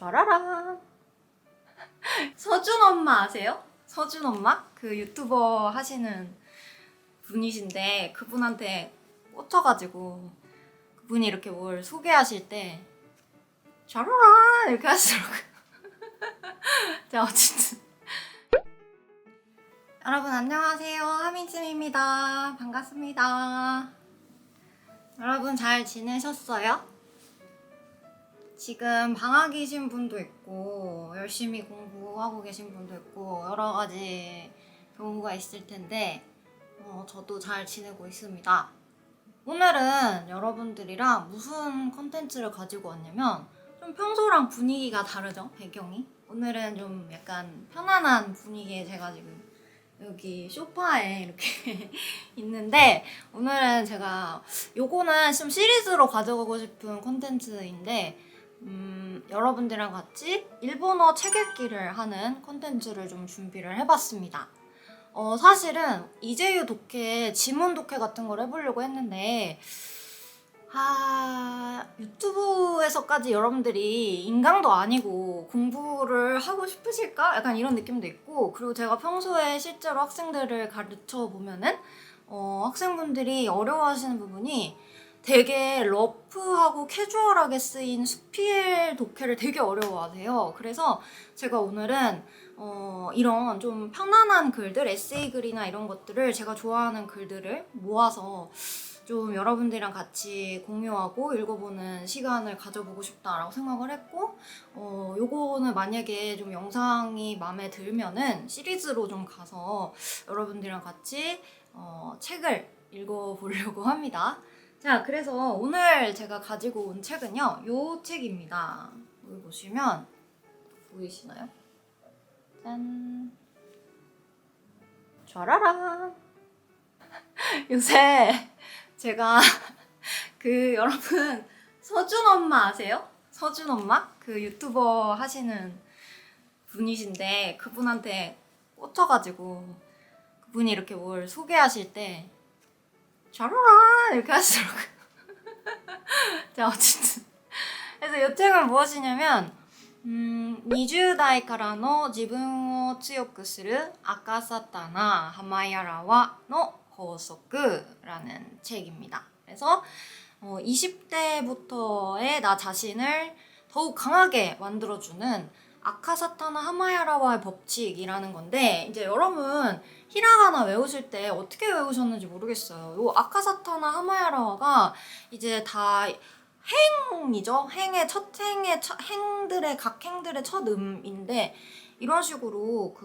촤라라. 서준 엄마 아세요? 서준 엄마? 그 유튜버 하시는 분이신데 그분한테 꽂혀가지고 그분이 이렇게 뭘 소개하실 때 촤라라 이렇게 하시더라고요. 자, 어쨌든 여러분 안녕하세요. 하민쌤입니다. 반갑습니다. 여러분 잘 지내셨어요? 지금 방학이신 분도 있고 열심히 공부하고 계신 분도 있고 여러 가지 경우가 있을 텐데 저도 잘 지내고 있습니다. 오늘은 여러분들이랑 무슨 컨텐츠를 가지고 왔냐면 좀 평소랑 분위기가 다르죠, 배경이. 오늘은 좀 약간 편안한 분위기에 제가 지금 여기 소파에 이렇게 있는데 오늘은 제가 요거는 좀 시리즈로 가져가고 싶은 컨텐츠인데 여러분들이랑 같이 일본어 책 읽기를 하는 컨텐츠를 좀 준비를 해봤습니다. 사실은 이재유 독해, 지문 독해 같은 걸 해보려고 했는데 유튜브에서까지 여러분들이 인강도 아니고 공부를 하고 싶으실까? 약간 이런 느낌도 있고, 그리고 제가 평소에 실제로 학생들을 가르쳐 보면은 학생분들이 어려워하시는 부분이 되게 러프하고 캐주얼하게 쓰인 수필 독해를 되게 어려워하세요. 그래서 제가 오늘은 이런 좀 편안한 글들, 에세이 글이나 이런 것들을 제가 좋아하는 글들을 모아서 좀 여러분들이랑 같이 공유하고 읽어보는 시간을 가져보고 싶다라고 생각을 했고, 요거는 만약에 좀 영상이 마음에 들면은 시리즈로 좀 가서 여러분들이랑 같이 책을 읽어보려고 합니다. 자, 그래서 오늘 제가 가지고 온 책은요, 요 책입니다. 여기 보시면 보이시나요? 짠! 촤라라! 요새 제가 여러분 서준 엄마 아세요? 서준 엄마? 그 유튜버 하시는 분이신데 그분한테 꽂혀가지고 그분이 이렇게 뭘 소개하실 때 촤라라 이렇게 하시더라고요. 자, 어쨌든 그래서 이 책은 무엇이냐면 20代からの自分を強くする赤サタナハマヤラワの法則라는 책입니다. 그래서 20대부터의 나 자신을 더욱 강하게 만들어주는 아카사타나 하마야라와의 법칙이라는 건데, 이제 여러분 히라가나 외우실 때 어떻게 외우셨는지 모르겠어요. 요 아카사타나 하마야라와가 이제 다 행이죠. 행들의 각 행들의 첫 음인데, 이런 식으로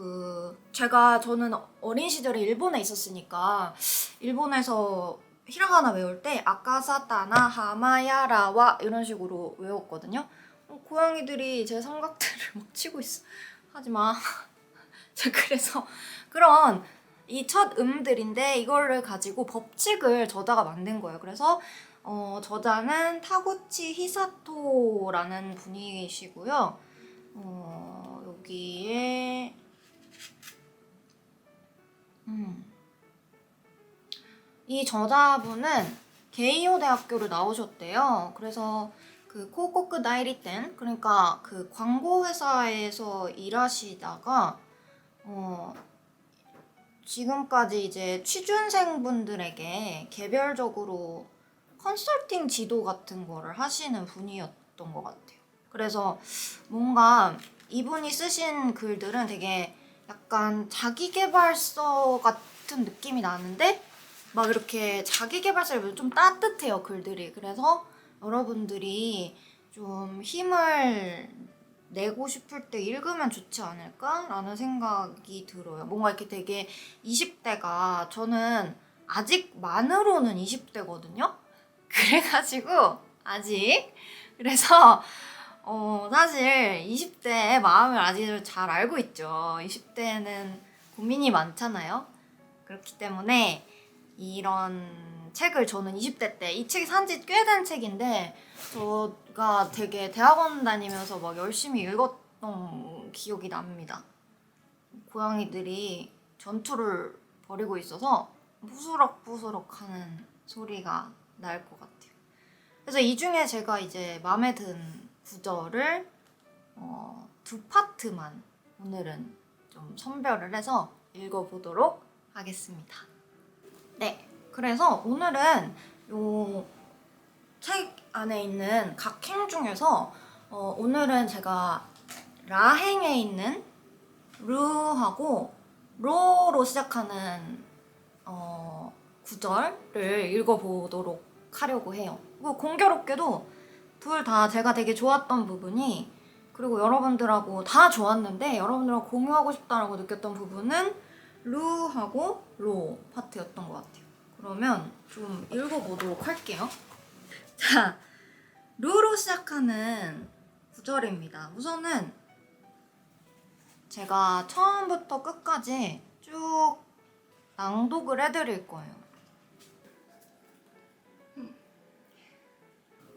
저는 어린 시절에 일본에 있었으니까 일본에서 히라가나 외울 때 아카사타나 하마야라와 이런 식으로 외웠거든요. 고양이들이 제 삼각대를 막 치고 있어. 하지마. 자, 그래서 그런 이 첫 음들인데 이거를 가지고 법칙을 저자가 만든 거예요. 그래서 저자는 타구치 히사토라는 분이시고요. 여기에 이 저자분은 게이오 대학교를 나오셨대요. 그래서 그 코코쿠 다이리텐, 그러니까 그 광고 회사에서 일하시다가 지금까지 이제 취준생분들에게 개별적으로 컨설팅 지도 같은 거를 하시는 분이었던 것 같아요. 그래서 뭔가 이분이 쓰신 글들은 되게 약간 자기계발서 같은 느낌이 나는데 막 이렇게 자기계발서를 좀 따뜻해요, 글들이. 그래서 여러분들이 좀 힘을 내고 싶을 때 읽으면 좋지 않을까라는 생각이 들어요. 뭔가 이렇게 되게 20대가, 저는 아직 만으로는 20대거든요? 그래가지고 아직 그래서 사실 20대의 마음을 아직 잘 알고 있죠. 20대는 고민이 많잖아요. 그렇기 때문에 이런 책을 저는 20대 때, 이 책이 산지 꽤 된 책인데 제가 되게 대학원 다니면서 막 열심히 읽었던 기억이 납니다. 고양이들이 전투를 벌이고 있어서 부스럭부스럭 하는 소리가 날 것 같아요. 그래서 이 중에 제가 이제 마음에 든 구절을 두 파트만 오늘은 좀 선별을 해서 읽어보도록 하겠습니다. 네, 그래서 오늘은 요 책 안에 있는 각 행 중에서 오늘은 제가 라행에 있는 르하고 로로 시작하는 구절을 읽어보도록 하려고 해요. 공교롭게도 둘 다 제가 되게 좋았던 부분이, 그리고 여러분들하고 다 좋았는데 여러분들하고 공유하고 싶다라고 느꼈던 부분은 루하고 로 파트였던 것 같아요. 그러면 좀 읽어보도록 할게요. 자, 루로 시작하는 구절입니다. 우선은 제가 처음부터 끝까지 쭉 낭독을 해드릴 거예요.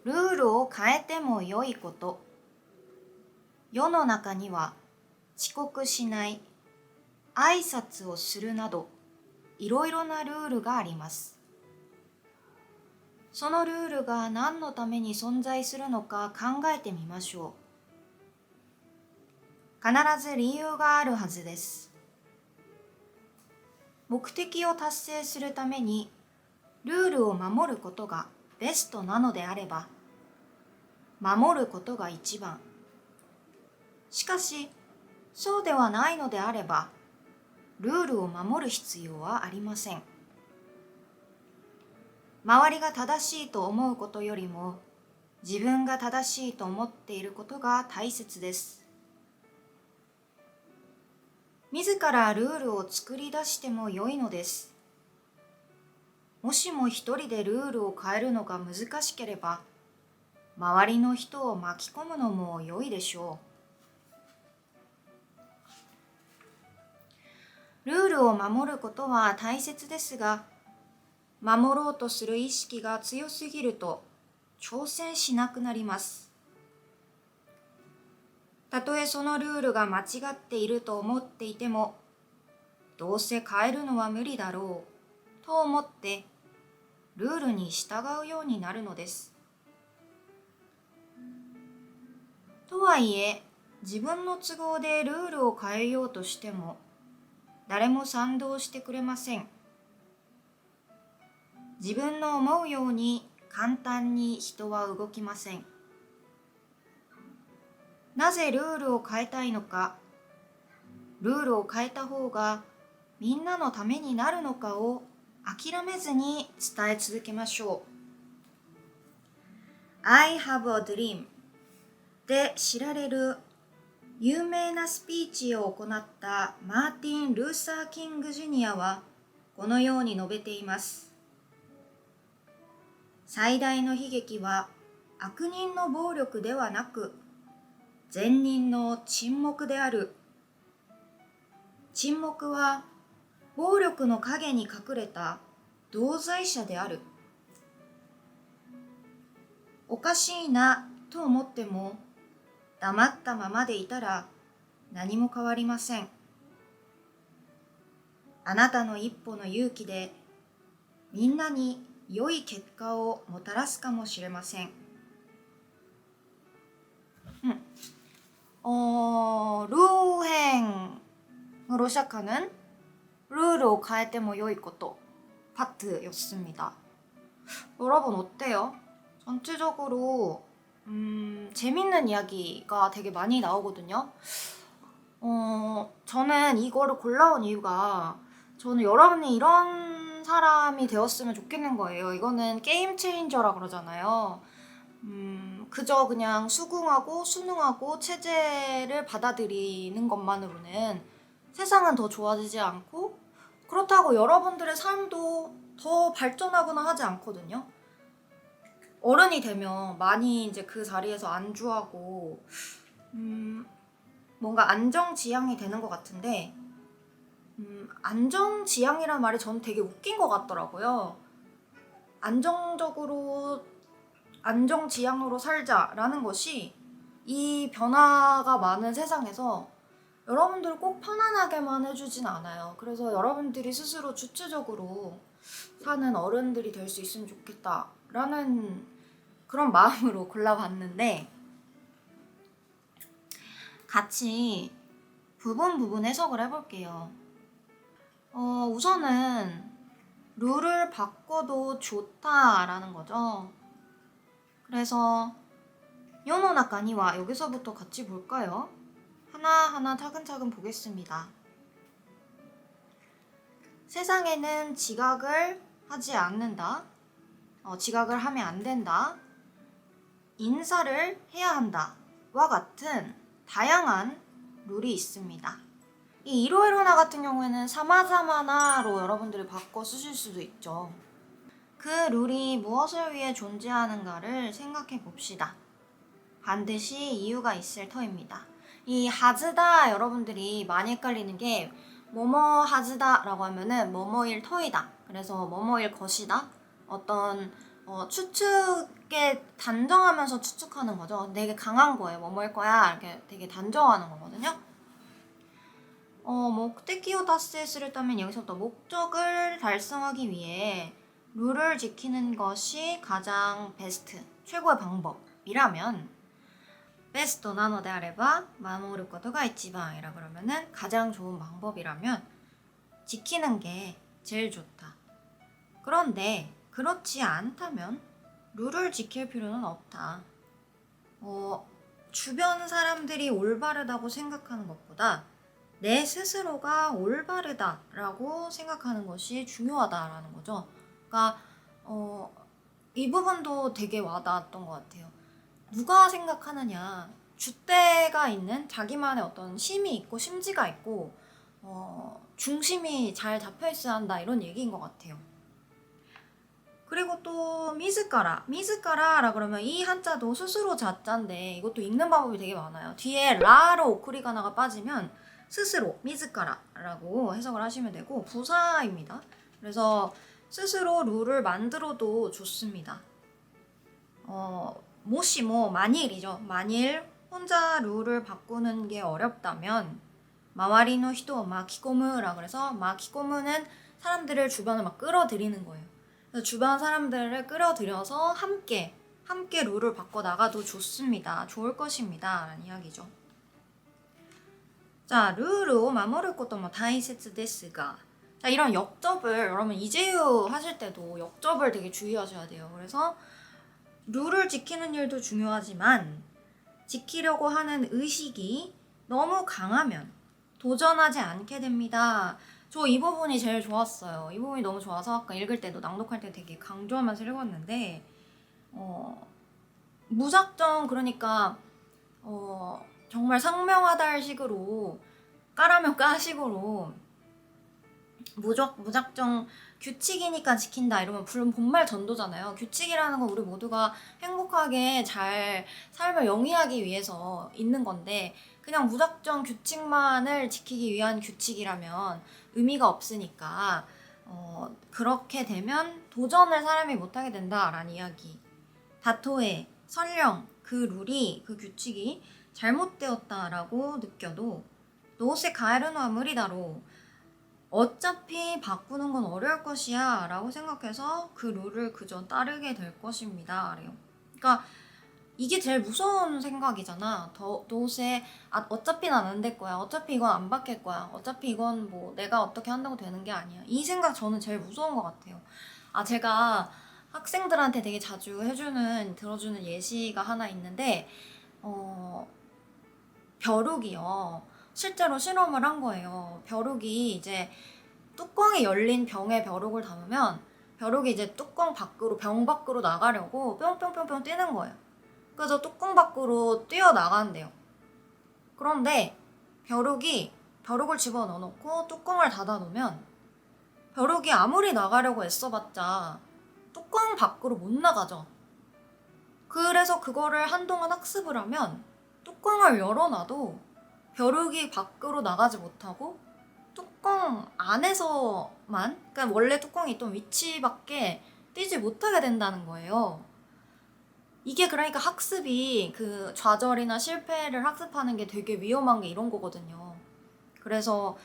ルールを変えても良いこと。世の中には遅刻しない、挨拶をするなど、いろいろなルールがあります。そのルールが何のために存在するのか考えてみましょう。必ず理由があるはずです。目的を達成するためにルールを守ることがベストなのであれば、守ることが一番。しかし、そうではないのであれば、ルールを守る必要はありません。周りが正しいと思うことよりも、自分が正しいと思っていることが大切です。自らルールを作り出しても良いのです。もしも一人でルールを変えるのが難しければ、周りの人を巻き込むのも良いでしょう。ルールを守ることは大切ですが、守ろうとする意識が強すぎると挑戦しなくなります。たとえそのルールが間違っていると思っていても、どうせ変えるのは無理だろうと思ってルールに従うようになるのです。とはいえ、自分の都合でルールを変えようとしても、誰も賛同してくれません。自分の思うように簡単に人は動きません。なぜルールを変えたいのか、ルールを変えた方がみんなのためになるのかを諦めずに伝え続けましょう。I have a dream で知られる有名なスピーチを行ったマーティン・ルーサー・キング・ジュニアはこのように述べています。最大の悲劇は悪人の暴力ではなく、善人の沈黙である。沈黙は暴力の陰に隠れた同罪者である。おかしいなと思っても、黙ったままでいたら何も変わりません。あなたの一歩の勇気でみんなに良い結果をもたらすかもしれません。루행으로 시작하는 룰을 変えても良いこと 파트였습니다. 여러분 어때요? 전체적으로 재밌는 이야기가 되게 많이 나오거든요. 저는 이거를 골라온 이유가, 저는 여러분이 이런 사람이 되었으면 좋겠는 거예요. 이거는 게임 체인저라 그러잖아요. 그저 그냥 수긍하고 순응하고 체제를 받아들이는 것만으로는 세상은 더 좋아지지 않고, 그렇다고 여러분들의 삶도 더 발전하거나 하지 않거든요. 어른이 되면 많이 이제 그 자리에서 안주하고 뭔가 안정지향이 되는 것 같은데, 안정지향이란 말이 저는 되게 웃긴 것 같더라고요. 안정지향으로 살자라는 것이 이 변화가 많은 세상에서 여러분들을 꼭 편안하게만 해주진 않아요. 그래서 여러분들이 스스로 주체적으로 사는 어른들이 될 수 있으면 좋겠다라는 그런 마음으로 골라봤는데, 같이 부분 해석을 해볼게요. 우선은 룰을 바꿔도 좋다라는 거죠. 그래서 요노나카니와 여기서부터 같이 볼까요? 하나하나 차근차근 보겠습니다. 세상에는 지각을 하지 않는다. 지각을 하면 안 된다. 인사를 해야 한다. 와 같은 다양한 룰이 있습니다. 이 이로이로나 같은 경우에는 사마자마나로 여러분들이 바꿔 쓰실 수도 있죠. 그 룰이 무엇을 위해 존재하는가를 생각해 봅시다. 반드시 이유가 있을 터입니다. 이 하즈다 여러분들이 많이 헷갈리는 게 뭐뭐 하즈다 라고 하면은 뭐뭐일 터이다. 그래서 뭐뭐일 것이다. 어떤 추측에 단정하면서 추측하는 거죠. 되게 강한 거예요. 뭐뭐일 거야. 이렇게 되게 단정하는 거거든요. 목적을達成するため 여기서부터 목적을 달성하기 위해 룰을 지키는 것이 가장 베스트, 최고의 방법이라면 베스트なのであれば守ることが一番이라 그러면은 가장 좋은 방법이라면 지키는 게 제일 좋다. 그런데 그렇지 않다면 룰을 지킬 필요는 없다. 주변 사람들이 올바르다고 생각하는 것보다 내 스스로가 올바르다라고 생각하는 것이 중요하다라는 거죠. 그러니까 이 부분도 되게 와닿았던 것 같아요. 누가 생각하느냐, 줏대가 있는 자기만의 어떤 힘이 있고 심지가 있고 중심이 잘 잡혀 있어야 한다 이런 얘기인 것 같아요. 그리고 또 미즈카라라 그러면 이 한자도 스스로 자자인데 이것도 읽는 방법이 되게 많아요. 뒤에 라로 오쿠리가나가 빠지면 스스로 미즈카라라고 해석을 하시면 되고 부사입니다. 그래서 스스로 룰을 만들어도 좋습니다. 만일이죠. 만일 혼자 룰을 바꾸는 게 어렵다면 마와리노 히토 마키코무라 그래서 마키코무는 사람들을 주변을 막 끌어들이는 거예요. 그래서 주변 사람들을 끌어들여서 함께 룰을 바꿔 나가도 좋습니다. 좋을 것입니다. 라는 이야기죠. 자, 룰을 마모를 것도 뭐 다이세츠 데스가 자, 이런 역접을 여러분 이제유 하실 때도 역접을 되게 주의하셔야 돼요. 그래서 룰을 지키는 일도 중요하지만 지키려고 하는 의식이 너무 강하면 도전하지 않게 됩니다. 저 이 부분이 제일 좋았어요. 이 부분이 너무 좋아서 아까 읽을 때도 낭독할 때 되게 강조하면서 읽었는데 무작정 그러니까 정말 상명하달 식으로 까라면 까식으로 무작정 규칙이니까 지킨다 이러면 본말 전도잖아요. 규칙이라는 건 우리 모두가 행복하게 잘 삶을 영위하기 위해서 있는 건데 그냥 무작정 규칙만을 지키기 위한 규칙이라면 의미가 없으니까 그렇게 되면 도전을 사람이 못하게 된다라는 이야기. 다토에 설령 그 룰이 그 규칙이 잘못되었다라고 느껴도 노세 가에르노와 무리다로 어차피 바꾸는 건 어려울 것이야 라고 생각해서 그 룰을 그저 따르게 될 것입니다. 그래요. 그러니까 이게 제일 무서운 생각이잖아. 도세 어차피 난 안 될 거야. 어차피 이건 안 바뀔 거야. 어차피 이건 뭐 내가 어떻게 한다고 되는 게 아니야. 이 생각 저는 제일 무서운 것 같아요. 제가 학생들한테 되게 자주 들어주는 예시가 하나 있는데 벼룩이요. 실제로 실험을 한 거예요. 벼룩이 이제 뚜껑이 열린 병에 벼룩을 담으면 벼룩이 이제 병 밖으로 나가려고 뿅뿅뿅뿅 뛰는 거예요. 그래서 뚜껑 밖으로 뛰어나간대요. 그런데 벼룩을 집어넣어놓고 뚜껑을 닫아놓으면 벼룩이 아무리 나가려고 애써봤자 뚜껑 밖으로 못 나가죠. 그래서 그거를 한동안 학습을 하면 뚜껑을 열어놔도 벼룩이 밖으로 나가지 못하고 뚜껑 안에서만 그러니까 원래 뚜껑이 있던 위치밖에 뛰지 못하게 된다는 거예요. 이게 그러니까 학습이 그 좌절이나 실패를 학습하는 게 되게 위험한 게 이런 거거든요. 그래서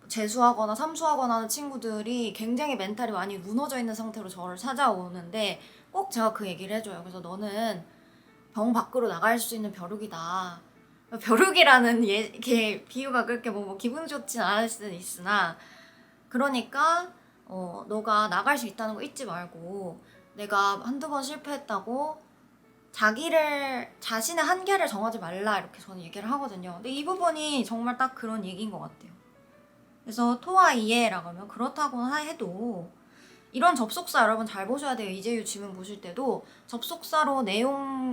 재수하거나 삼수하거나 하는 친구들이 굉장히 멘탈이 많이 무너져 있는 상태로 저를 찾아오는데 꼭 제가 그 얘기를 해줘요. 그래서 너는 병 밖으로 나갈 수 있는 벼룩이다. 벼룩이라는 게 비유가 그렇게 뭐 기분 좋진 않을 수는 있으나 그러니까 너가 나갈 수 있다는 거 잊지 말고 내가 한두 번 실패했다고 자신의 한계를 정하지 말라 이렇게 저는 얘기를 하거든요. 근데 이 부분이 정말 딱 그런 얘기인 것 같아요. 그래서 토아이에라고 하면 그렇다고 해도 이런 접속사 여러분 잘 보셔야 돼요. 이재유 지문 보실 때도 접속사로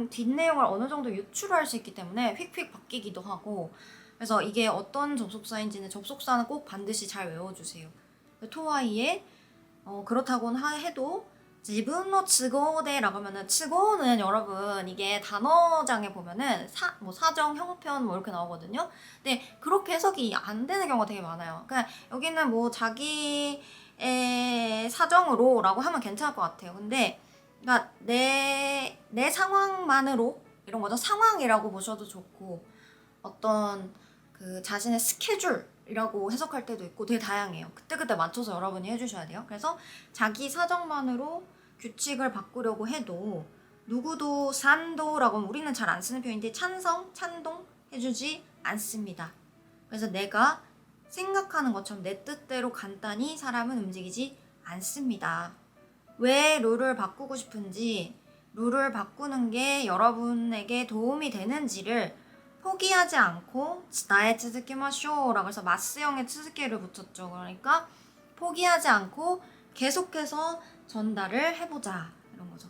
뒷내용을 어느 정도 유추할 수 있기 때문에 휙휙 바뀌기도 하고 그래서 이게 어떤 접속사인지는 접속사는 꼭 반드시 잘 외워주세요. 토와이에 그렇다고는 해도 지분노 츠고데라고 하면은 츠고는 여러분 이게 단어장에 보면은 사정, 형편 뭐 이렇게 나오거든요. 근데 그렇게 해석이 안 되는 경우가 되게 많아요. 그러니까 여기는 뭐 자기의 사정으로라고 하면 괜찮을 것 같아요. 근데 그러니까 내 상황만으로 이런 거죠. 상황이라고 보셔도 좋고 어떤 그 자신의 스케줄이라고 해석할 때도 있고 되게 다양해요. 그때그때 맞춰서 여러분이 해주셔야 돼요. 그래서 자기 사정만으로 규칙을 바꾸려고 해도 누구도 산도라고 하면 우리는 잘 안 쓰는 표현인데 찬동 해주지 않습니다. 그래서 내가 생각하는 것처럼 내 뜻대로 간단히 사람은 움직이지 않습니다. 왜 룰을 바꾸고 싶은지, 룰을 바꾸는 게 여러분에게 도움이 되는지를 포기하지 않고 나의 츠즈키마쇼라고 해서 마스형의 츠즈키를 붙였죠. 그러니까 포기하지 않고 계속해서 전달을 해보자 이런 거죠.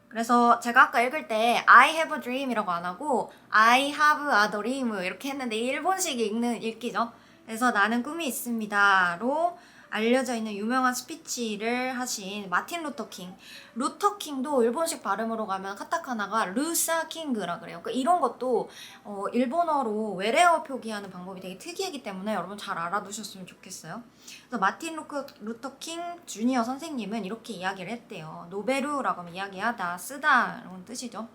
그래서 제가 아까 읽을 때 I have a dream이라고 안 하고 I have a dream 이렇게 했는데 일본식 읽기죠. 그래서 나는 꿈이 있습니다로 알려져 있는 유명한 스피치를 하신 마틴 루터 킹. 루터 킹도 일본식 발음으로 가면 카타카나가 루사 킹그라 그래요. 그러니까 이런 것도 일본어로 외래어 표기하는 방법이 되게 특이하기 때문에 여러분 잘 알아두셨으면 좋겠어요. 그래서 마틴 루터 킹 주니어 선생님은 이렇게 이야기를 했대요. 노베루라고 하면 이야기하다, 쓰다 이런 뜻이죠.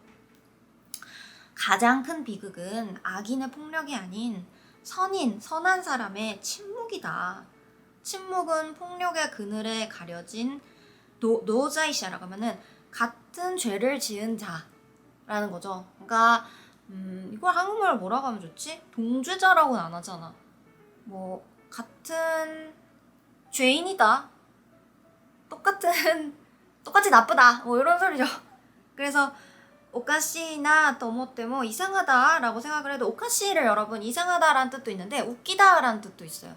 가장 큰 비극은 악인의 폭력이 아닌 선한 사람의 침묵이다. 침묵은 폭력의 그늘에 가려진 노자이샤라고 하면은 같은 죄를 지은 자라는 거죠. 그러니까 이걸 한국말로 뭐라고 하면 좋지? 동죄자라고는 안 하잖아. 뭐 같은 죄인이다. 똑같이 나쁘다. 뭐 이런 소리죠. 그래서 오카시나 또모때모 이상하다라고 생각을 해도 오카시를 여러분 이상하다라는 뜻도 있는데 웃기다라는 뜻도 있어요.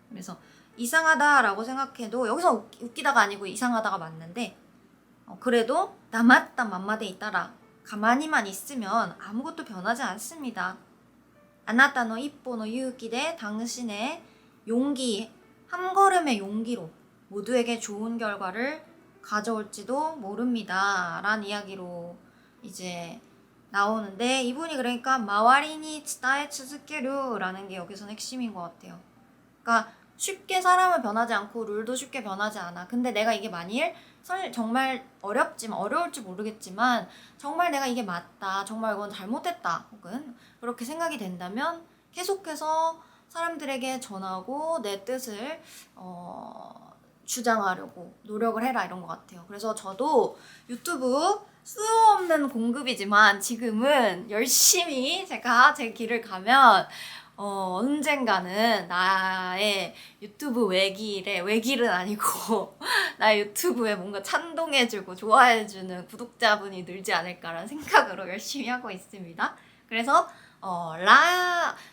그래서 이상하다라고 생각해도 여기서 웃기다가 아니고 이상하다가 맞는데 그래도 남았다 맘마데 있다라 가만히만 있으면 아무것도 변하지 않습니다. 아나타노 이뽀노 유기대 당신의 용기 한 걸음의 용기로 모두에게 좋은 결과를 가져올지도 모릅니다 라는 이야기로 이제 나오는데 이분이 그러니까 마와리니 츠다에 츠즈케루라는 게 여기서는 핵심인 것 같아요. 그러니까 쉽게 사람은 변하지 않고 룰도 쉽게 변하지 않아. 근데 내가 이게 만일 정말 어려울지 모르겠지만 정말 내가 이게 맞다. 정말 이건 잘못했다. 혹은 그렇게 생각이 된다면 계속해서 사람들에게 전하고 내 뜻을 주장하려고 노력을 해라 이런 것 같아요. 그래서 저도 유튜브 수없는 공급이지만 지금은 열심히 제가 제 길을 가면 언젠가는 나의 유튜브 외길은 아니고 나의 유튜브에 뭔가 찬동해주고 좋아해주는 구독자분이 늘지 않을까라는 생각으로 열심히 하고 있습니다. 그래서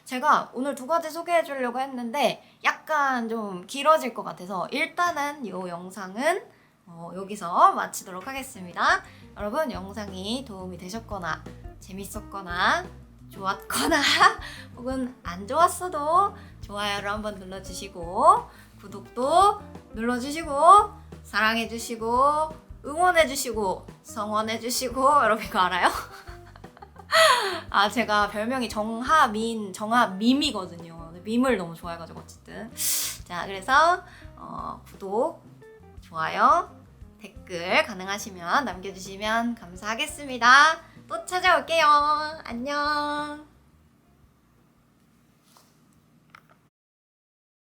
제가 오늘 2가지 소개해주려고 했는데 약간 좀 길어질 것 같아서 일단은 이 영상은 여기서 마치도록 하겠습니다. 여러분 영상이 도움이 되셨거나 재밌었거나 좋았거나 혹은 안 좋았어도 좋아요를 한번 눌러주시고 구독도 눌러주시고 사랑해주시고 응원해주시고 성원해주시고 여러분 이거 알아요? 제가 별명이 정하밈이거든요. 밈을 너무 좋아해가지고 어쨌든 자 그래서 구독, 좋아요, 댓글 가능하시면 남겨주시면 감사하겠습니다. 또 찾아올게요. 안녕.